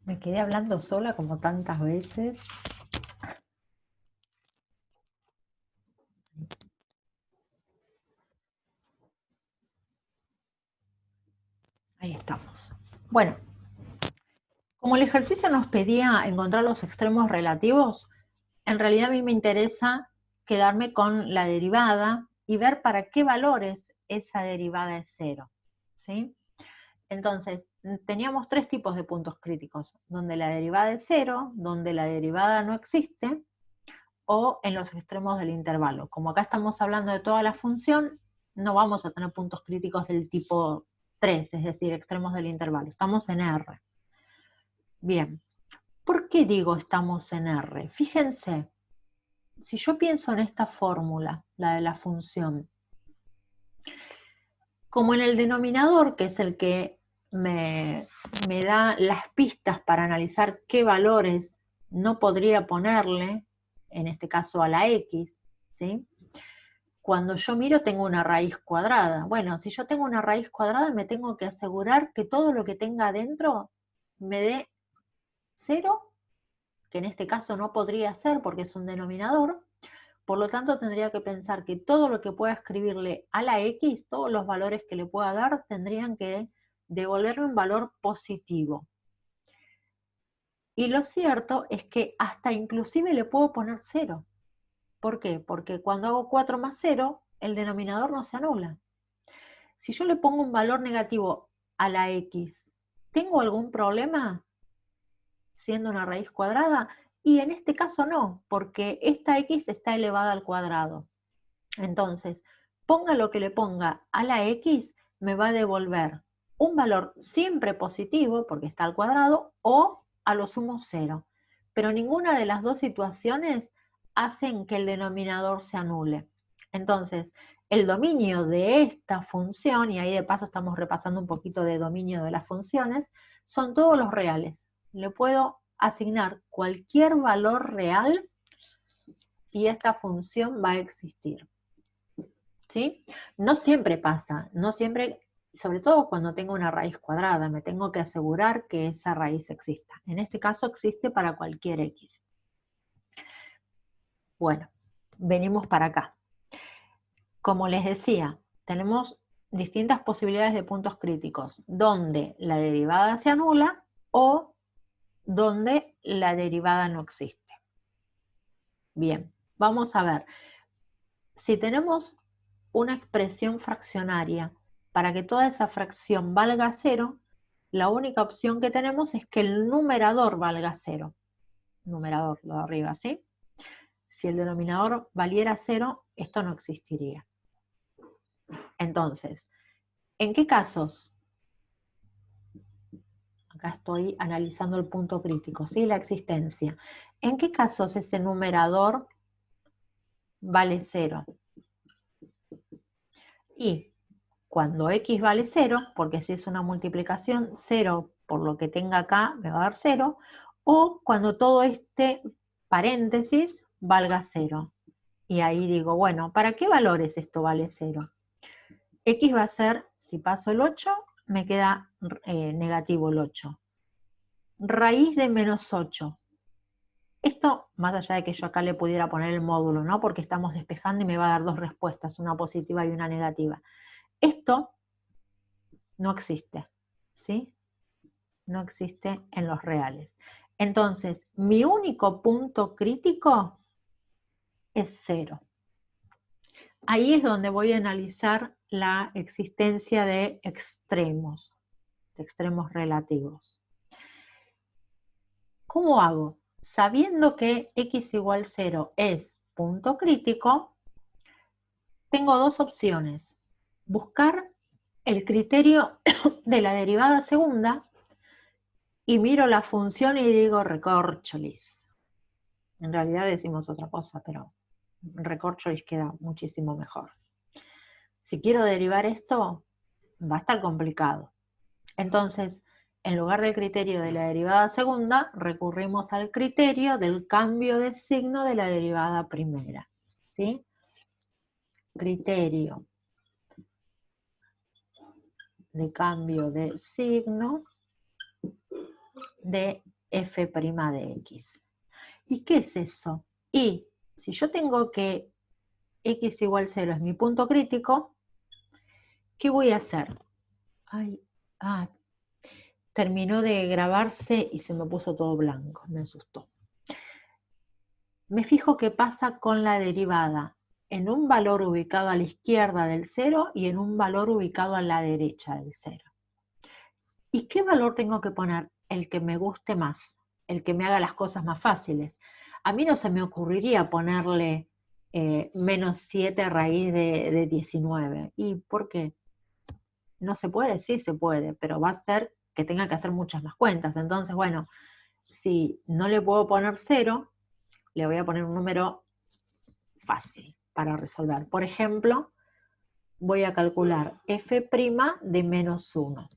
Me quedé hablando sola como tantas veces. Ahí estamos. Bueno, como el ejercicio nos pedía encontrar los extremos relativos, en realidad a mí me interesa quedarme con la derivada y ver para qué valores esa derivada es cero, ¿sí? Entonces, teníamos tres tipos de puntos críticos, donde la derivada es cero, donde la derivada no existe, o en los extremos del intervalo. Como acá estamos hablando de toda la función, no vamos a tener puntos críticos del tipo 3, es decir, extremos del intervalo. Estamos en R. Bien, ¿por qué digo estamos en R? Fíjense, si yo pienso en esta fórmula, la de la función, como en el denominador, que es el que me da las pistas para analizar qué valores no podría ponerle, en este caso a la X, ¿sí? Cuando yo miro tengo una raíz cuadrada. Bueno, si yo tengo una raíz cuadrada me tengo que asegurar que todo lo que tenga adentro me dé 0, que en este caso no podría ser porque es un denominador. Por lo tanto tendría que pensar que todo lo que pueda escribirle a la X, todos los valores que le pueda dar, tendrían que devolverme un valor positivo. Y lo cierto es que hasta inclusive le puedo poner 0. ¿Por qué? Porque cuando hago 4 más 0, el denominador no se anula. Si yo le pongo un valor negativo a la X, ¿tengo algún problema siendo una raíz cuadrada? Y en este caso no, porque esta X está elevada al cuadrado. Entonces, ponga lo que le ponga a la X, me va a devolver un valor siempre positivo, porque está al cuadrado, o a lo sumo 0. Pero ninguna de las dos situaciones hacen que el denominador se anule. Entonces, el dominio de esta función, y ahí de paso estamos repasando un poquito de dominio de las funciones, son todos los reales. Le puedo asignar cualquier valor real y esta función va a existir. ¿Sí? No siempre pasa, no siempre, sobre todo cuando tengo una raíz cuadrada, me tengo que asegurar que esa raíz exista. En este caso existe para cualquier X. Bueno, venimos para acá. Como les decía, tenemos distintas posibilidades de puntos críticos, donde la derivada se anula o donde la derivada no existe. Bien, vamos a ver. Si tenemos una expresión fraccionaria para que toda esa fracción valga 0, la única opción que tenemos es que el numerador valga 0. Numerador, lo de arriba, ¿sí? Si el denominador valiera 0, esto no existiría. Entonces, ¿en qué casos? Acá estoy analizando el punto crítico, ¿sí? La existencia. ¿En qué casos ese numerador vale 0? Y cuando x vale 0, porque si es una multiplicación, 0 por lo que tenga acá me va a dar 0, o cuando todo este paréntesis valga 0. Y ahí digo, bueno, ¿para qué valores esto vale 0? X va a ser, si paso el 8, me queda negativo el 8. Raíz de menos 8. Esto, más allá de que yo acá le pudiera poner el módulo, ¿no? Porque estamos despejando y me va a dar dos respuestas, una positiva y una negativa. Esto no existe, ¿sí? No existe en los reales. Entonces, mi único punto crítico es 0. Ahí es donde voy a analizar la existencia de extremos relativos. ¿Cómo hago? Sabiendo que x igual 0 es punto crítico, tengo dos opciones. Buscar el criterio de la derivada segunda y miro la función y digo recorcholis. En realidad decimos otra cosa, pero recorcholis queda muchísimo mejor. Si quiero derivar esto, va a estar complicado. Entonces, en lugar del criterio de la derivada segunda, recurrimos al criterio del cambio de signo de la derivada primera. ¿Sí? Criterio de cambio de signo de f' de x. ¿Y qué es eso? Y si yo tengo que x igual 0 es mi punto crítico, ¿qué voy a hacer? Terminó de grabarse y se me puso todo blanco, me asustó. Me fijo qué pasa con la derivada en un valor ubicado a la izquierda del 0 y en un valor ubicado a la derecha del 0. ¿Y qué valor tengo que poner? El que me guste más, el que me haga las cosas más fáciles. A mí no se me ocurriría ponerle menos 7 raíz de 19. ¿Y por qué? ¿No se puede? Sí se puede, pero va a ser que tenga que hacer muchas más cuentas. Entonces, bueno, si no le puedo poner 0, le voy a poner un número fácil para resolver. Por ejemplo, voy a calcular f' de menos 1.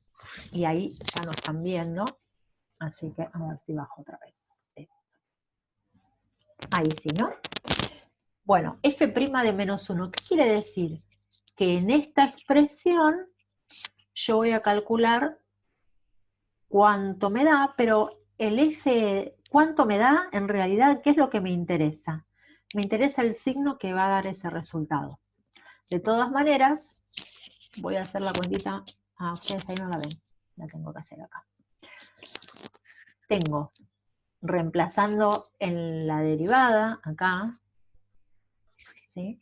Y ahí ya no están viendo, así que a ver si bajo otra vez. Sí. Ahí sí, ¿no? Bueno, f' de menos 1, ¿qué quiere decir? Que en esta expresión yo voy a calcular cuánto me da, pero cuánto me da, en realidad, ¿qué es lo que me interesa? Me interesa el signo que va a dar ese resultado. De todas maneras, voy a hacer la cuentita. Ustedes ahí no la ven, la tengo que hacer acá. Tengo, reemplazando en la derivada, acá, ¿sí?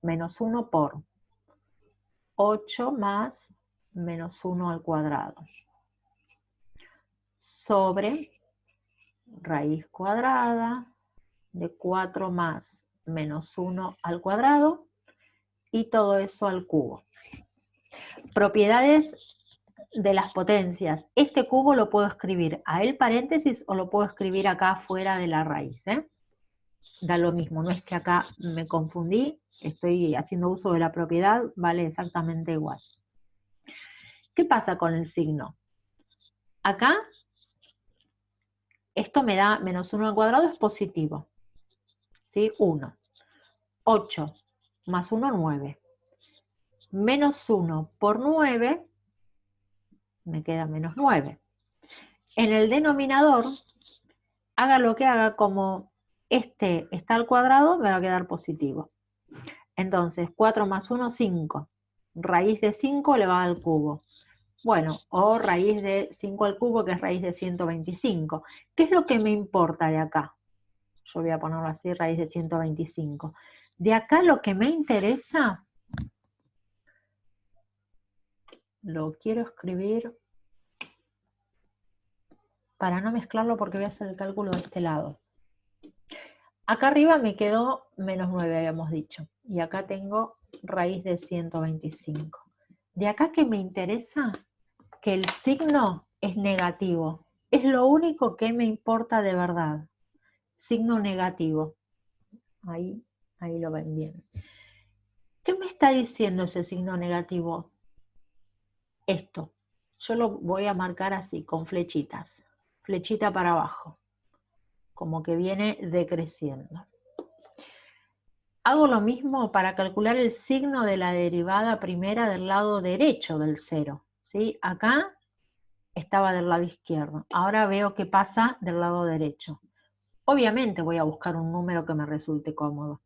Menos 1 por 8 más menos 1 al cuadrado. Sobre raíz cuadrada de 4 más menos 1 al cuadrado y todo eso al cubo. Propiedades de las potencias. Este cubo lo puedo escribir a el paréntesis o lo puedo escribir acá fuera de la raíz. Da lo mismo, no es que acá me confundí, estoy haciendo uso de la propiedad, vale exactamente igual. ¿Qué pasa con el signo? Acá, esto me da menos 1 al cuadrado, es positivo. ¿Sí? 1. 8 más 1, 9. Menos 1 por 9, me queda menos 9. En el denominador, haga lo que haga, como este está al cuadrado, me va a quedar positivo. Entonces, 4 más 1, 5. Raíz de 5 elevado al cubo. Bueno, o raíz de 5 al cubo, que es raíz de 125. ¿Qué es lo que me importa de acá? Yo voy a ponerlo así, raíz de 125. De acá lo que me interesa, lo quiero escribir para no mezclarlo porque voy a hacer el cálculo de este lado. Acá arriba me quedó menos 9, habíamos dicho. Y acá tengo raíz de 125. De acá que me interesa que el signo es negativo. Es lo único que me importa de verdad. Signo negativo. Ahí lo ven bien. ¿Qué me está diciendo ese signo negativo? Esto. Yo lo voy a marcar así, con flechitas. Flechita para abajo. Como que viene decreciendo. Hago lo mismo para calcular el signo de la derivada primera del lado derecho del 0. ¿Sí? Acá estaba del lado izquierdo. Ahora veo qué pasa del lado derecho. Obviamente voy a buscar un número que me resulte cómodo.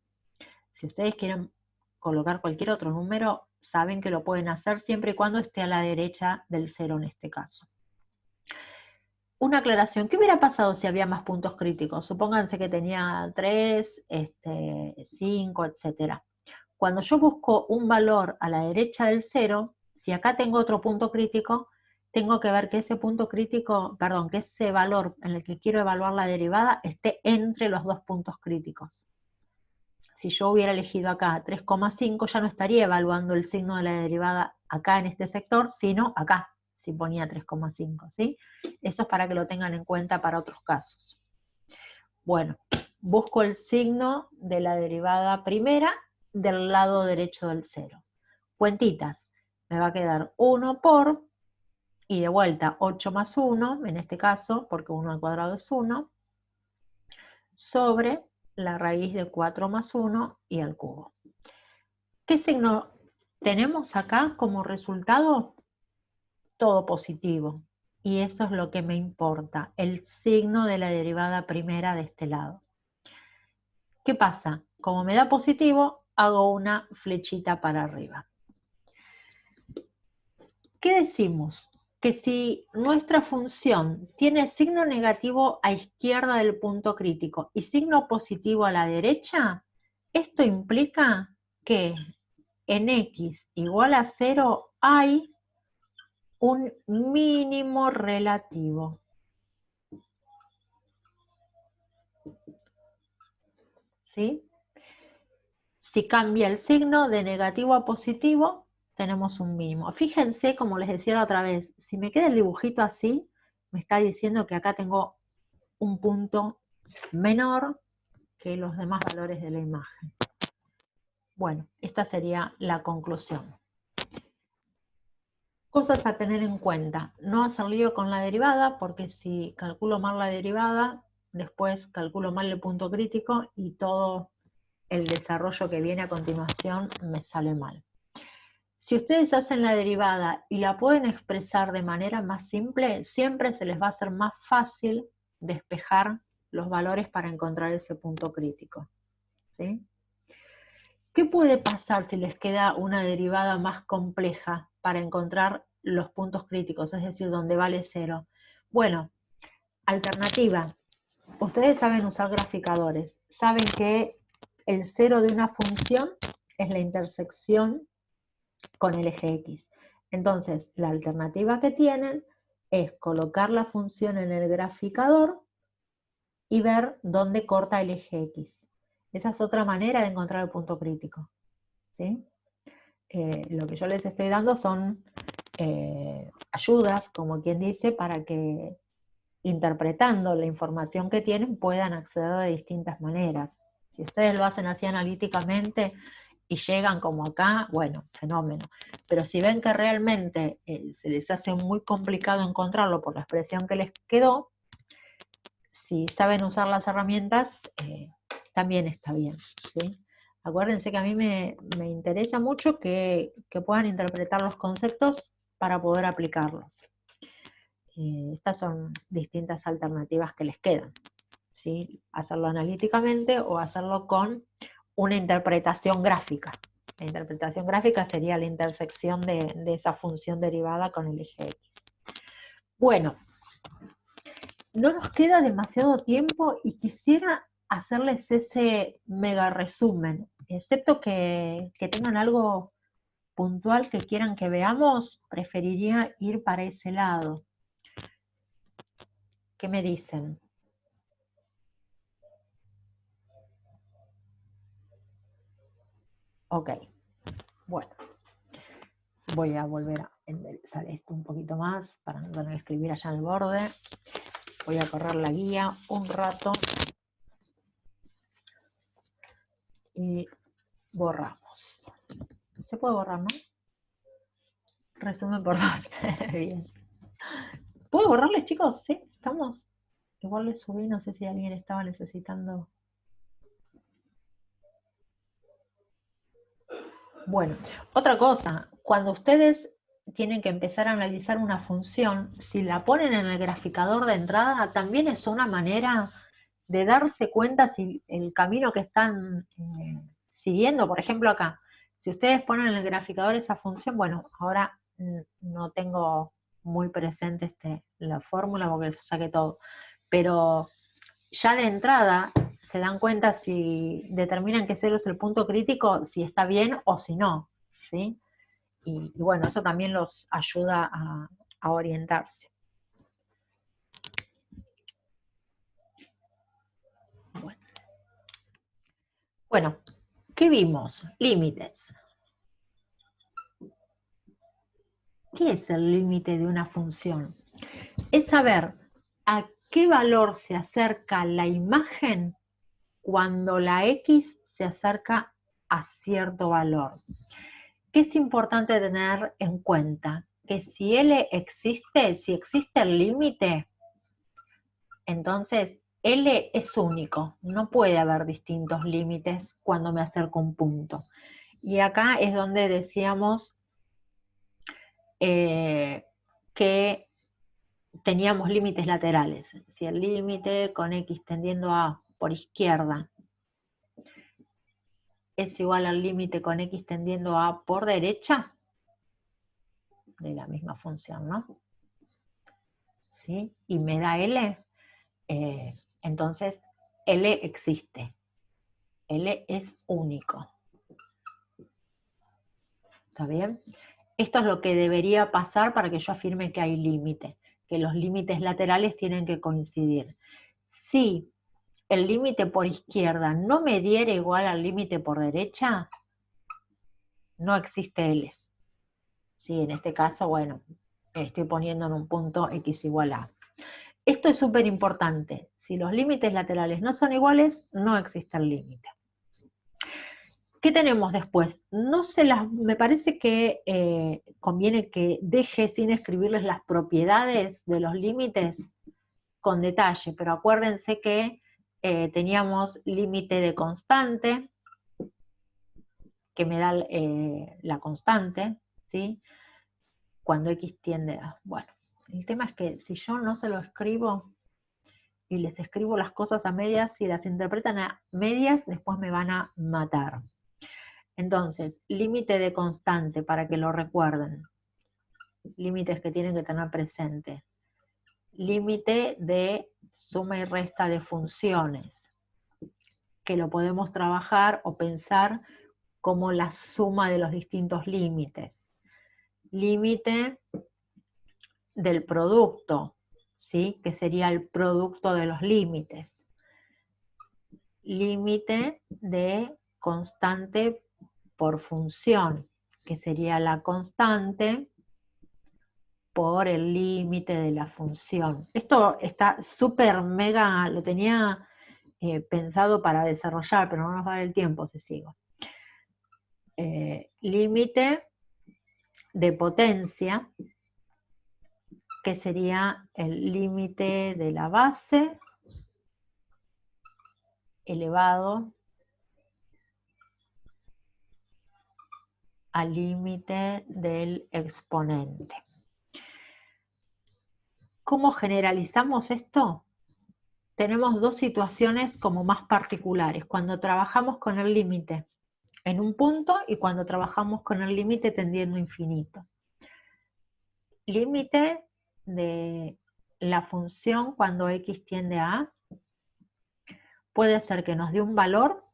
Si ustedes quieren colocar cualquier otro número, saben que lo pueden hacer siempre y cuando esté a la derecha del 0 en este caso. Una aclaración, ¿qué hubiera pasado si había más puntos críticos? Supónganse que tenía 3, 5, etc. Cuando yo busco un valor a la derecha del 0, si acá tengo otro punto crítico, tengo que ver que ese punto crítico, perdón, que ese valor en el que quiero evaluar la derivada esté entre los dos puntos críticos. Si yo hubiera elegido acá 3,5, ya no estaría evaluando el signo de la derivada acá en este sector, sino acá, si ponía 3,5, ¿sí? Eso es para que lo tengan en cuenta para otros casos. Bueno, busco el signo de la derivada primera del lado derecho del 0. Cuentitas, me va a quedar 1 por, y de vuelta 8 más 1, en este caso, porque 1 al cuadrado es 1, sobre la raíz de 4 más 1 y al cubo. ¿Qué signo tenemos acá como resultado? Todo positivo. y eso es lo que me importa, el signo de la derivada primera de este lado. ¿Qué pasa? Como me da positivo, hago una flechita para arriba. ¿Qué decimos? Que si nuestra función tiene signo negativo a izquierda del punto crítico y signo positivo a la derecha, esto implica que en x igual a 0 hay un mínimo relativo. ¿Sí? Si cambia el signo de negativo a positivo, tenemos un mínimo. Fíjense, como les decía la otra vez, si me queda el dibujito así, me está diciendo que acá tengo un punto menor que los demás valores de la imagen. Bueno, esta sería la conclusión. Cosas a tener en cuenta. No hacer lío con la derivada, porque si calculo mal la derivada, después calculo mal el punto crítico y todo el desarrollo que viene a continuación me sale mal. Si ustedes hacen la derivada y la pueden expresar de manera más simple, siempre se les va a hacer más fácil despejar los valores para encontrar ese punto crítico. ¿Sí? ¿Qué puede pasar si les queda una derivada más compleja para encontrar los puntos críticos, es decir, donde vale 0? Bueno, alternativa. Ustedes saben usar graficadores. Saben que el 0 de una función es la intersección con el eje X. Entonces, la alternativa que tienen es colocar la función en el graficador y ver dónde corta el eje X. Esa es otra manera de encontrar el punto crítico. ¿Sí? Lo que yo les estoy dando son ayudas, como quien dice, para que interpretando la información que tienen puedan acceder de distintas maneras. Si ustedes lo hacen así analíticamente y llegan como acá, bueno, fenómeno. Pero si ven que realmente se les hace muy complicado encontrarlo por la expresión que les quedó, si saben usar las herramientas, también está bien, ¿sí? Acuérdense que a mí me interesa mucho que puedan interpretar los conceptos para poder aplicarlos. Estas son distintas alternativas que les quedan, ¿sí? Hacerlo analíticamente o hacerlo con una interpretación gráfica. La interpretación gráfica sería la intersección de esa función derivada con el eje X. Bueno, no nos queda demasiado tiempo y quisiera hacerles ese mega resumen, excepto que tengan algo puntual que quieran que veamos, preferiría ir para ese lado. ¿Qué me dicen? Ok, bueno, voy a volver a enderezar esto un poquito más para no tener que escribir allá en el borde. Voy a correr la guía un rato y borramos. ¿Se puede borrar, no? Resumen por dos. Bien. ¿Puedo borrarles, chicos? Sí, estamos. Igual les subí, no sé si alguien estaba necesitando. Bueno, otra cosa, cuando ustedes tienen que empezar a analizar una función, si la ponen en el graficador de entrada, también es una manera de darse cuenta si el camino que están siguiendo, por ejemplo acá, si ustedes ponen en el graficador esa función, bueno, ahora no tengo muy presente la fórmula porque saqué todo, pero ya de entrada se dan cuenta si determinan que 0 es el punto crítico, si está bien o si no, ¿sí? Y bueno, eso también los ayuda a orientarse. Bueno, ¿qué vimos? Límites. ¿Qué es el límite de una función? Es saber a qué valor se acerca la imagen cuando la X se acerca a cierto valor. ¿Qué es importante tener en cuenta? Que si L existe, si existe el límite, entonces L es único, no puede haber distintos límites cuando me acerco a un punto. Y acá es donde decíamos que teníamos límites laterales. Si el límite con x tendiendo a por izquierda es igual al límite con x tendiendo a por derecha, de la misma función, ¿no? ¿Sí? Y me da L, entonces L existe. L es único. ¿Está bien? Esto es lo que debería pasar para que yo afirme que hay límite, que los límites laterales tienen que coincidir. Si el límite por izquierda no me diera igual al límite por derecha, no existe L. Sí, en este caso, bueno, estoy poniendo en un punto x igual a. Esto es súper importante. Si los límites laterales no son iguales, no existe el límite. ¿Qué tenemos después? Me parece que conviene que deje sin escribirles las propiedades de los límites con detalle, pero acuérdense que teníamos límite de constante, que me da la constante, ¿sí? Cuando x tiende a... Bueno, el tema es que si yo no se lo escribo y les escribo las cosas a medias, si las interpretan a medias, después me van a matar. Entonces, límite de constante, para que lo recuerden. Límites que tienen que tener presente. Límite de suma y resta de funciones, que lo podemos trabajar o pensar como la suma de los distintos límites. Límite del producto, ¿sí? Que sería el producto de los límites. Límite de constante por función, que sería la constante por el límite de la función. Esto está súper mega, lo tenía pensado para desarrollar, pero no nos va a dar el tiempo si sigo. Límite de potencia, que sería el límite de la base elevado al límite del exponente. ¿Cómo generalizamos esto? Tenemos dos situaciones como más particulares, cuando trabajamos con el límite en un punto y cuando trabajamos con el límite tendiendo a infinito. Límite de la función cuando x tiende a A puede ser que nos dé un valor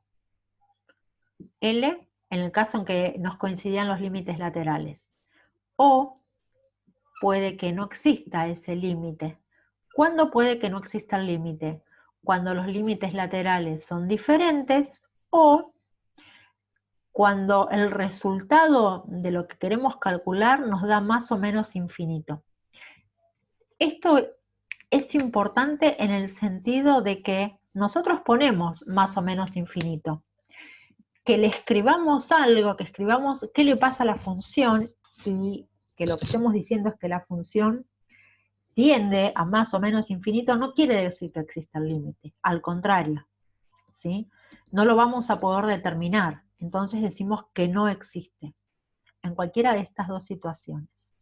L en el caso en que nos coincidían los límites laterales, o puede que no exista ese límite. ¿Cuándo puede que no exista el límite? Cuando los límites laterales son diferentes o cuando el resultado de lo que queremos calcular nos da más o menos infinito. Esto es importante en el sentido de que nosotros ponemos más o menos infinito. Que le escribamos algo, que escribamos qué le pasa a la función y que lo que estemos diciendo es que la función tiende a más o menos infinito, no quiere decir que exista el límite, al contrario, ¿sí? No lo vamos a poder determinar, entonces decimos que no existe, en cualquiera de estas dos situaciones.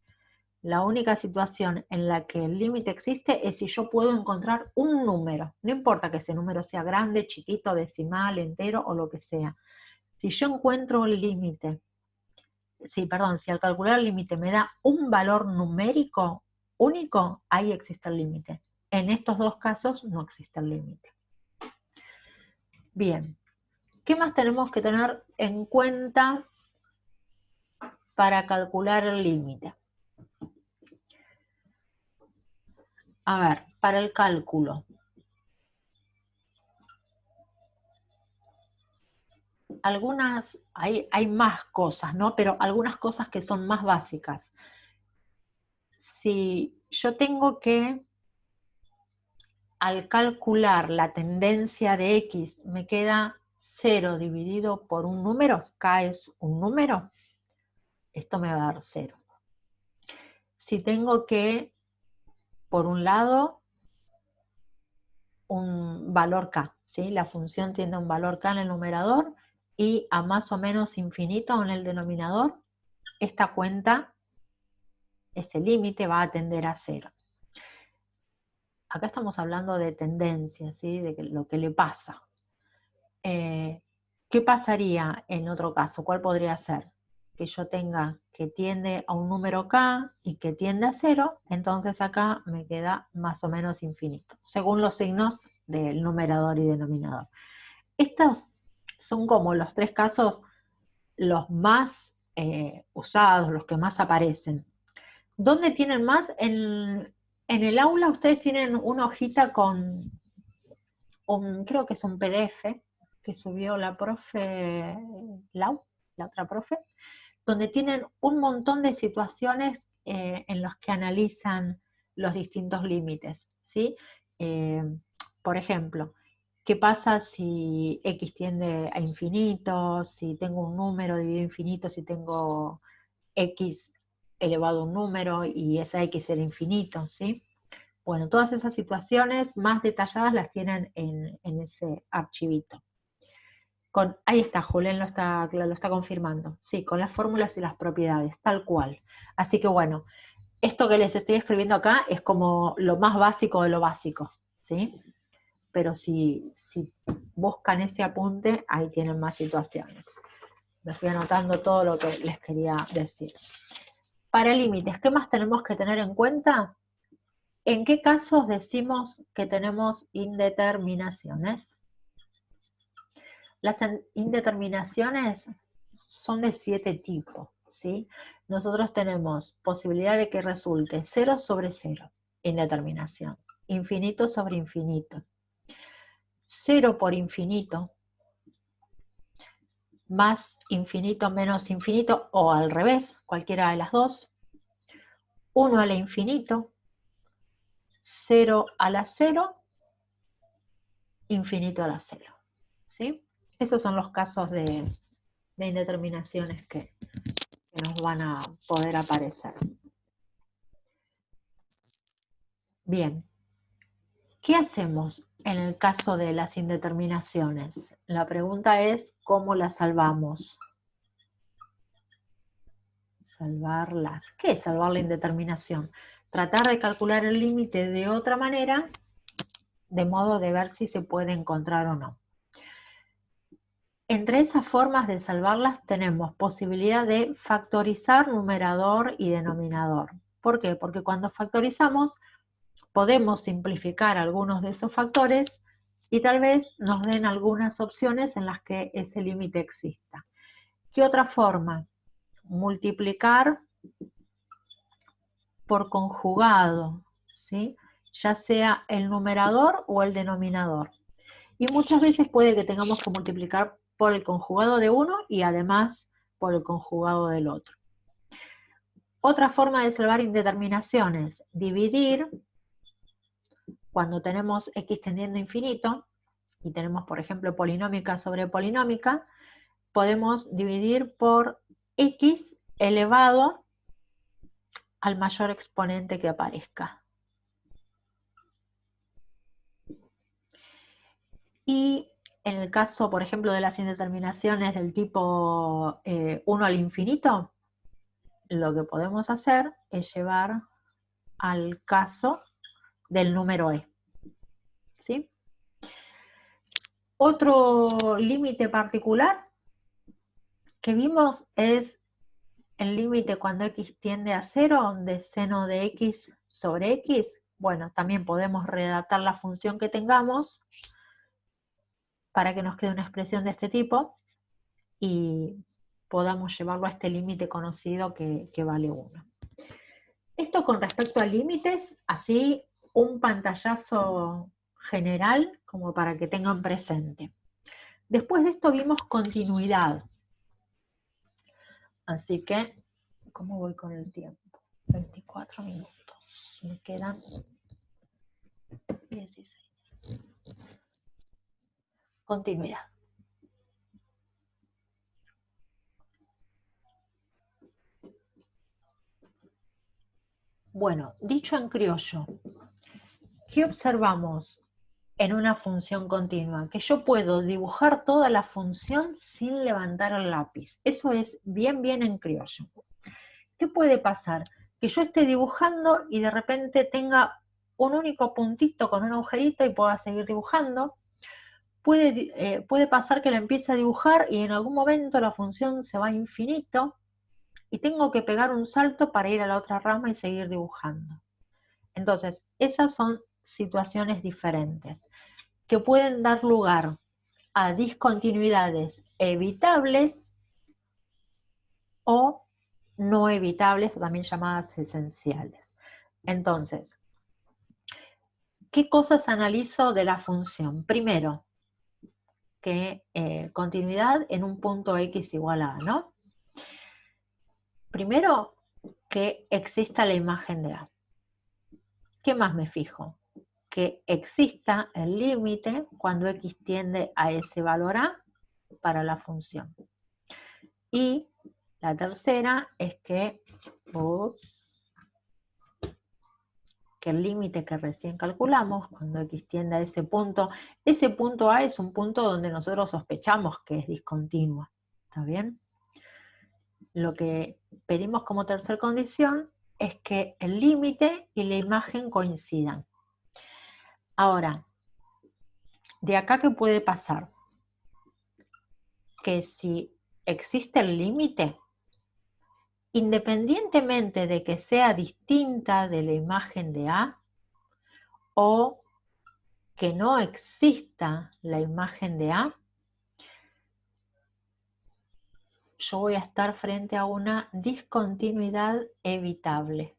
La única situación en la que el límite existe es si yo puedo encontrar un número, no importa que ese número sea grande, chiquito, decimal, entero o lo que sea. Si yo encuentro el límite, si al calcular el límite me da un valor numérico único, ahí existe el límite. En estos dos casos no existe el límite. Bien, ¿qué más tenemos que tener en cuenta para calcular el límite? A ver, para el cálculo. Hay más cosas, ¿no? Pero algunas cosas que son más básicas. Si yo tengo que, al calcular la tendencia de X, me queda 0 dividido por un número, K es un número, esto me va a dar 0. Si tengo que, por un lado, un valor K, ¿sí? La función tiene un valor K en el numerador y a más o menos infinito en el denominador, esta cuenta, ese límite va a tender a 0. acá estamos hablando de tendencias, ¿sí? De lo que le pasa. ¿Qué pasaría en otro caso? ¿Cuál podría ser? Que yo tenga que tiende a un número k y que tiende a 0, entonces acá me queda más o menos infinito, según los signos del numerador y denominador. Estos son como los tres casos los más usados, los que más aparecen. ¿Dónde tienen más? En el aula ustedes tienen una hojita con creo que es un PDF que subió la profe Lau, la otra profe, donde tienen un montón de situaciones en las que analizan los distintos límites, ¿sí? Por ejemplo, ¿qué pasa si x tiende a infinito? Si tengo un número dividido infinito, si tengo x elevado a un número y esa x era infinito, ¿sí? Bueno, todas esas situaciones más detalladas las tienen en ese archivito. Ahí está, Julián lo está confirmando. Sí, con las fórmulas y las propiedades, tal cual. Así que bueno, esto que les estoy escribiendo acá es como lo más básico de lo básico, ¿sí? Pero si buscan ese apunte, ahí tienen más situaciones. Me fui anotando todo lo que les quería decir. Para límites, ¿qué más tenemos que tener en cuenta? ¿En qué casos decimos que tenemos indeterminaciones? Las indeterminaciones son de 7 tipos, ¿sí? Nosotros tenemos posibilidad de que resulte 0 sobre 0, indeterminación, infinito sobre infinito, 0 por infinito, más infinito menos infinito, o al revés, cualquiera de las dos, 1 a la infinito, 0 a la 0, infinito a la 0, ¿sí? Esos son los casos de indeterminaciones que nos van a poder aparecer. Bien, ¿qué hacemos en el caso de las indeterminaciones? La pregunta es, ¿cómo las salvamos? Salvarlas. ¿Qué es salvar la indeterminación? Tratar de calcular el límite de otra manera, de modo de ver si se puede encontrar o no. Entre esas formas de salvarlas tenemos posibilidad de factorizar numerador y denominador. ¿Por qué? Porque cuando factorizamos podemos simplificar algunos de esos factores y tal vez nos den algunas opciones en las que ese límite exista. ¿Qué otra forma? Multiplicar por conjugado, ¿sí? Ya sea el numerador o el denominador. Y muchas veces puede que tengamos que multiplicar por el conjugado de uno y además por el conjugado del otro. Otra forma de salvar indeterminaciones, dividir cuando tenemos x tendiendo a infinito, y tenemos, por ejemplo, polinómica sobre polinómica, podemos dividir por x elevado al mayor exponente que aparezca. Y en el caso, por ejemplo, de las indeterminaciones del tipo 1 al infinito, lo que podemos hacer es llevar al caso del número e. ¿Sí? Otro límite particular que vimos es el límite cuando x tiende a 0 de seno de x sobre x. Bueno, también podemos redactar la función que tengamos para que nos quede una expresión de este tipo y podamos llevarlo a este límite conocido que vale 1. Esto con respecto a límites, así un pantallazo general como para que tengan presente. Después de esto vimos continuidad. Así que, ¿cómo voy con el tiempo? 24 minutos. Me quedan 16. Continuidad. Bueno, dicho en criollo, ¿qué observamos en una función continua? Que yo puedo dibujar toda la función sin levantar el lápiz. Eso es bien en criollo. ¿Qué puede pasar? Que yo esté dibujando y de repente tenga un único puntito con un agujerito y pueda seguir dibujando. Puede pasar que la empiece a dibujar y en algún momento la función se va a infinito y tengo que pegar un salto para ir a la otra rama y seguir dibujando. Entonces, esas son situaciones diferentes que pueden dar lugar a discontinuidades evitables o no evitables, o también llamadas esenciales. Entonces, ¿qué cosas analizo de la función? Primero, que continuidad en un punto x igual a, ¿no? Primero, que exista la imagen de A. ¿Qué más me fijo? Que exista el límite cuando x tiende a ese valor A para la función. Y la tercera es que el límite que recién calculamos, cuando x tiende a ese punto A es un punto donde nosotros sospechamos que es discontinua. ¿Está bien? Lo que pedimos como tercera condición es que el límite y la imagen coincidan. Ahora, de acá, ¿qué puede pasar? Que si existe el límite, independientemente de que sea distinta de la imagen de A o que no exista la imagen de A, yo voy a estar frente a una discontinuidad evitable.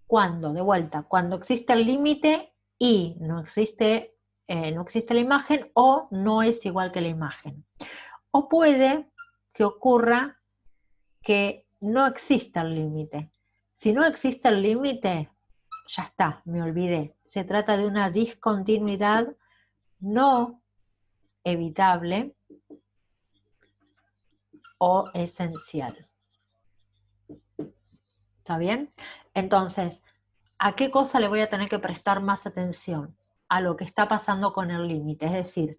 ¿Cuándo? De vuelta, cuando existe el límite y no existe la imagen o no es igual que la imagen. O puede que ocurra que no exista el límite. Si no existe el límite, ya está, me olvidé. Se trata de una discontinuidad no evitable o esencial. ¿Está bien? Entonces, ¿a qué cosa le voy a tener que prestar más atención? A lo que está pasando con el límite. Es decir,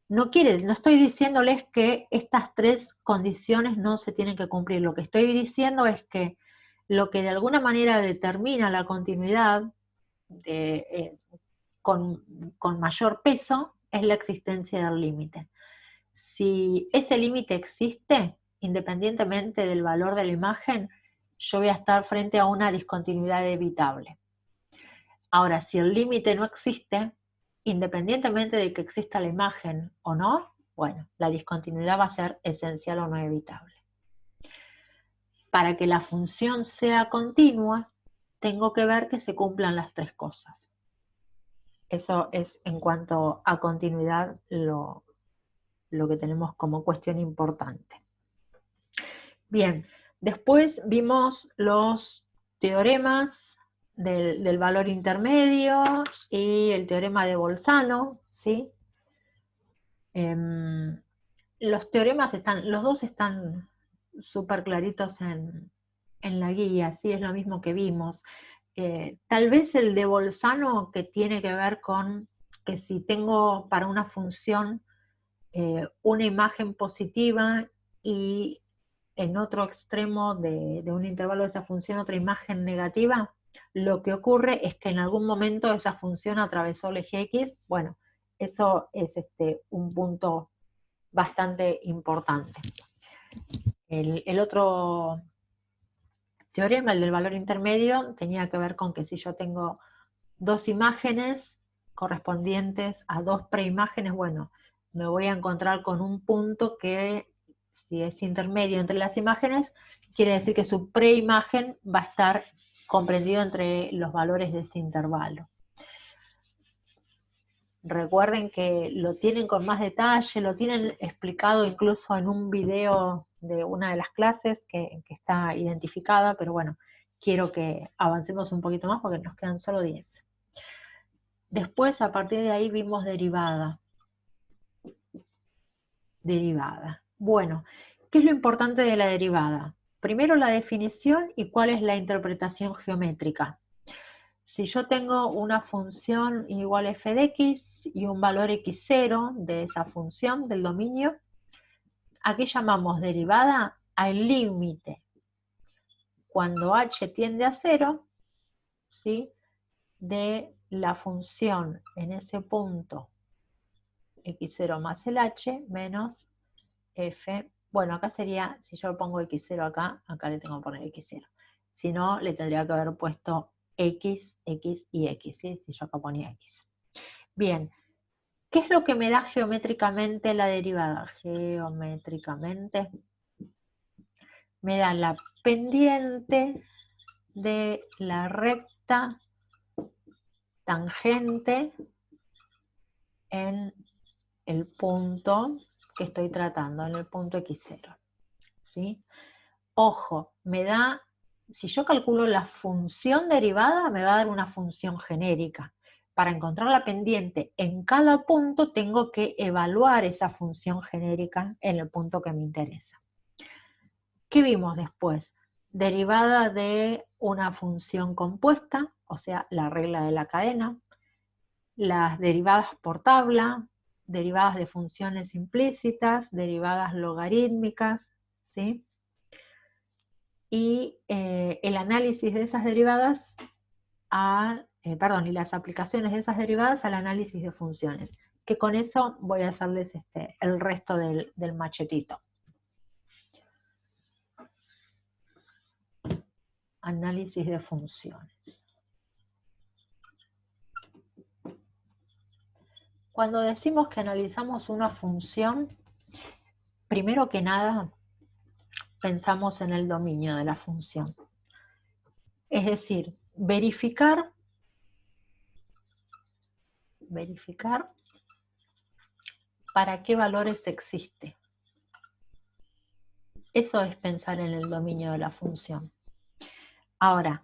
no estoy diciéndoles que estas tres condiciones no se tienen que cumplir. Lo que estoy diciendo es que lo que de alguna manera determina la continuidad con mayor peso es la existencia del límite. Si ese límite existe, independientemente del valor de la imagen, yo voy a estar frente a una discontinuidad evitable. Ahora, si el límite no existe, independientemente de que exista la imagen o no, bueno, la discontinuidad va a ser esencial o no evitable. Para que la función sea continua, tengo que ver que se cumplan las tres cosas. Eso es en cuanto a continuidad lo que tenemos como cuestión importante. Bien, después vimos los teoremas del valor intermedio y el teorema de Bolzano, ¿sí? Los teoremas los dos están súper claritos en la guía, sí, es lo mismo que vimos. Tal vez el de Bolzano, que tiene que ver con que si tengo para una función una imagen positiva y en otro extremo de un intervalo de esa función otra imagen negativa, lo que ocurre es que en algún momento esa función atravesó el eje X. Bueno, eso es un punto bastante importante. El otro teorema, el del valor intermedio, tenía que ver con que si yo tengo dos imágenes correspondientes a dos preimágenes, bueno, me voy a encontrar con un punto que, si es intermedio entre las imágenes, quiere decir que su preimagen va a estar comprendido entre los valores de ese intervalo. Recuerden que lo tienen con más detalle, lo tienen explicado incluso en un video de una de las clases que está identificada, pero bueno, quiero que avancemos un poquito más porque nos quedan solo 10. Después, a partir de ahí, vimos derivada. Derivada. Bueno, ¿qué es lo importante de la derivada? Primero la definición y cuál es la interpretación geométrica. Si yo tengo una función igual a f de x y un valor x0 de esa función del dominio, ¿a qué llamamos derivada? Al límite. Cuando h tiende a 0, ¿sí? de la función en ese punto x0 más el h menos f. Bueno, acá sería, si yo pongo x0 acá, acá le tengo que poner x0. Si no, le tendría que haber puesto x, x y x, ¿sí? Si yo acá ponía x. Bien, ¿qué es lo que me da geométricamente la derivada? Geométricamente me da la pendiente de la recta tangente en el punto que estoy tratando, en el punto x0. ¿Sí? Ojo, me da, si yo calculo la función derivada, me va a dar una función genérica. Para encontrar la pendiente en cada punto, tengo que evaluar esa función genérica en el punto que me interesa. ¿Qué vimos después? Derivada de una función compuesta, o sea, la regla de la cadena, las derivadas por tabla, derivadas de funciones implícitas, derivadas logarítmicas, ¿sí? Y el análisis de esas derivadas, y las aplicaciones de esas derivadas al análisis de funciones, que con eso voy a hacerles el resto del machetito. Análisis de funciones. Cuando decimos que analizamos una función, primero que nada, pensamos en el dominio de la función. Es decir, verificar para qué valores existe. Eso es pensar en el dominio de la función. Ahora,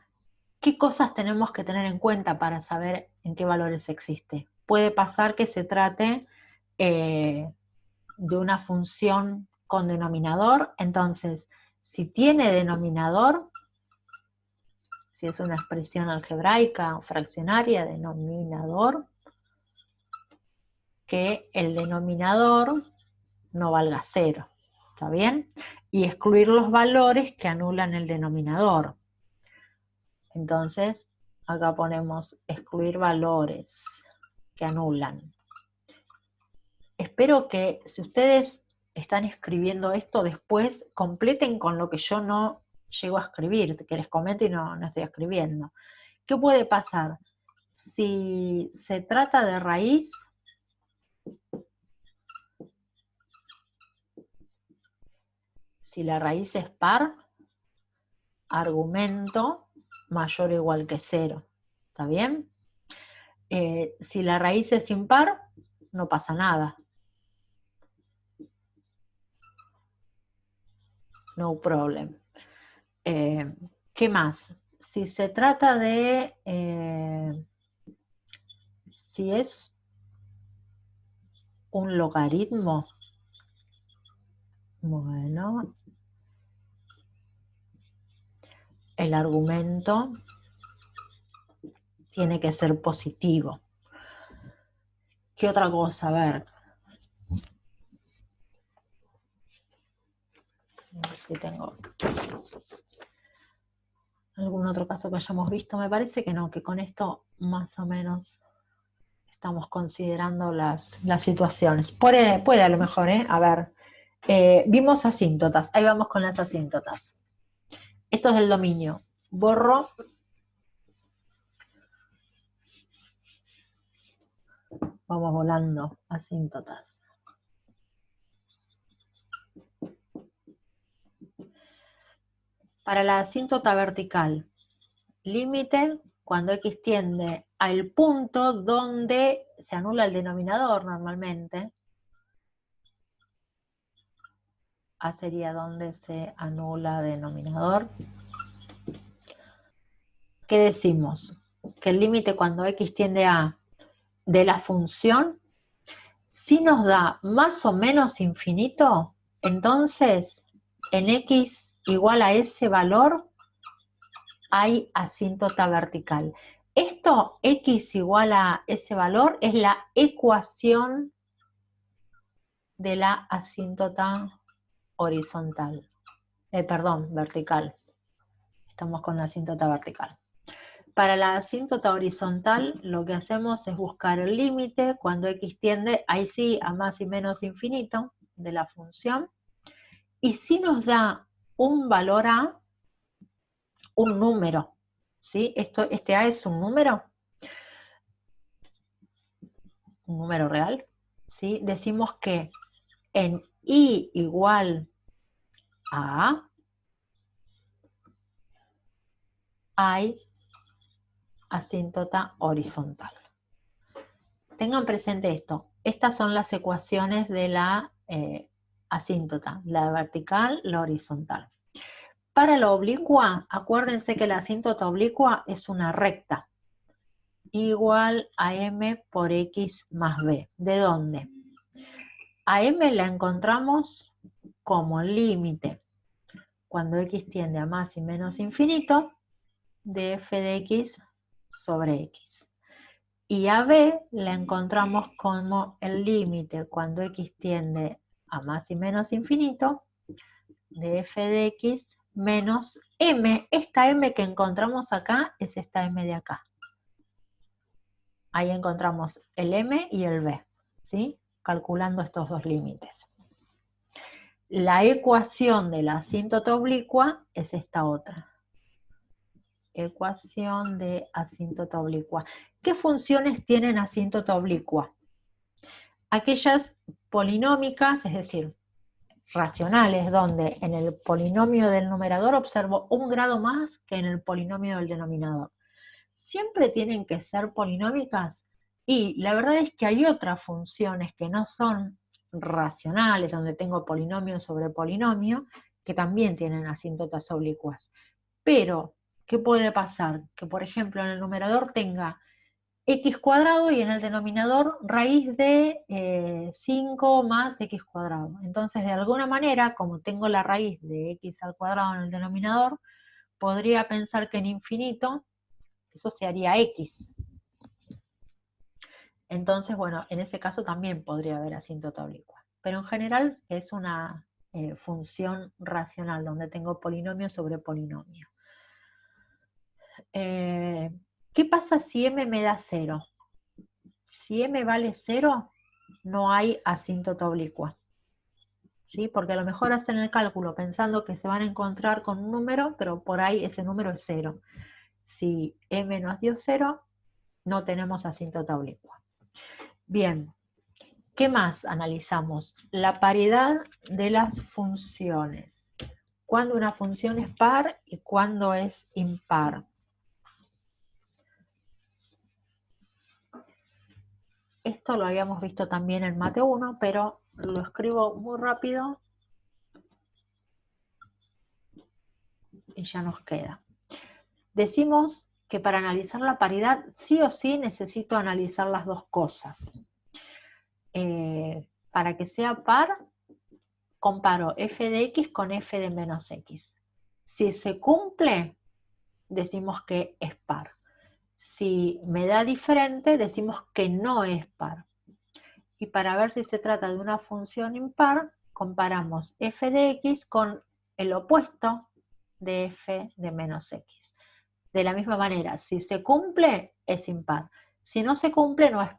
¿qué cosas tenemos que tener en cuenta para saber en qué valores existe? Puede pasar que se trate de una función con denominador, entonces, si tiene denominador, si es una expresión algebraica o fraccionaria, denominador, que el denominador no valga 0, ¿está bien? Y excluir los valores que anulan el denominador. Entonces, acá ponemos excluir valores que anulan. Espero que si ustedes están escribiendo esto después, completen con lo que yo no llego a escribir, que les comento y no estoy escribiendo. ¿Qué puede pasar? Si se trata de raíz, si la raíz es par, argumento mayor o igual que 0. ¿Está bien? Si la raíz es impar, no pasa nada. No problem. ¿Qué más? Si se trata de... si es un logaritmo, bueno, el argumento tiene que ser positivo. ¿Qué otra cosa? A ver. A ver si tengo algún otro caso que hayamos visto. Me parece que no, que con esto más o menos estamos considerando las situaciones. Puede a lo mejor, a ver. Vimos asíntotas. Ahí vamos con las asíntotas. Esto es del dominio. Borro. Vamos volando. Asíntotas. Para la asíntota vertical, límite cuando x tiende al punto donde se anula el denominador normalmente. A sería donde se anula denominador. ¿Qué decimos? Que el límite cuando x tiende a de la función, si nos da más o menos infinito, entonces en x igual a ese valor hay asíntota vertical. Esto, x igual a ese valor, es la ecuación de la asíntota horizontal. Vertical. Estamos con la asíntota vertical. Para la asíntota horizontal lo que hacemos es buscar el límite cuando x tiende, ahí sí, a más y menos infinito de la función. Y si nos da un valor a, un número, ¿sí? Este a es un número real, ¿sí? Decimos que en i igual a hay asíntota horizontal. Tengan presente esto. Estas son las ecuaciones de la asíntota, la vertical, la horizontal. Para la oblicua, acuérdense que la asíntota oblicua es una recta igual a m por x más b. ¿De dónde? A m la encontramos como límite cuando x tiende a más y menos infinito de f de x sobre x. Y a b la encontramos como el límite cuando x tiende a más y menos infinito de f de x menos m. Esta m que encontramos acá es esta m de acá. Ahí encontramos el m y el b, ¿sí? Calculando estos dos límites. La ecuación de la asíntota oblicua es esta otra. Ecuación de asíntota oblicua. ¿Qué funciones tienen asíntota oblicua? Aquellas polinómicas, es decir, racionales, donde en el polinomio del numerador observo un grado más que en el polinomio del denominador. Siempre tienen que ser polinómicas, y la verdad es que hay otras funciones que no son racionales, donde tengo polinomio sobre polinomio, que también tienen asíntotas oblicuas. Pero, ¿qué puede pasar? Que, por ejemplo, en el numerador tenga x cuadrado y en el denominador raíz de 5 más x cuadrado. Entonces, de alguna manera, como tengo la raíz de x al cuadrado en el denominador, podría pensar que en infinito eso se haría x. Entonces, bueno, en ese caso también podría haber asíntota oblicua. Pero en general es una función racional, donde tengo polinomio sobre polinomio. ¿Qué pasa si m me da 0? Si m vale 0, no hay asíntota oblicua, ¿sí? Porque a lo mejor hacen el cálculo pensando que se van a encontrar con un número, pero por ahí ese número es 0. Si m nos dio 0, no tenemos asíntota oblicua. Bien, ¿qué más analizamos? La paridad de las funciones. ¿Cuándo una función es par y cuándo es impar? Esto lo habíamos visto también en Mate 1, pero lo escribo muy rápido y ya nos queda. Decimos que para analizar la paridad, sí o sí necesito analizar las dos cosas. Para que sea par, comparo f de x con f de menos x. Si se cumple, decimos que es par. Si me da diferente, decimos que no es par. Y para ver si se trata de una función impar, comparamos f de x con el opuesto de f de menos x. De la misma manera, si se cumple, es impar. Si no se cumple, no es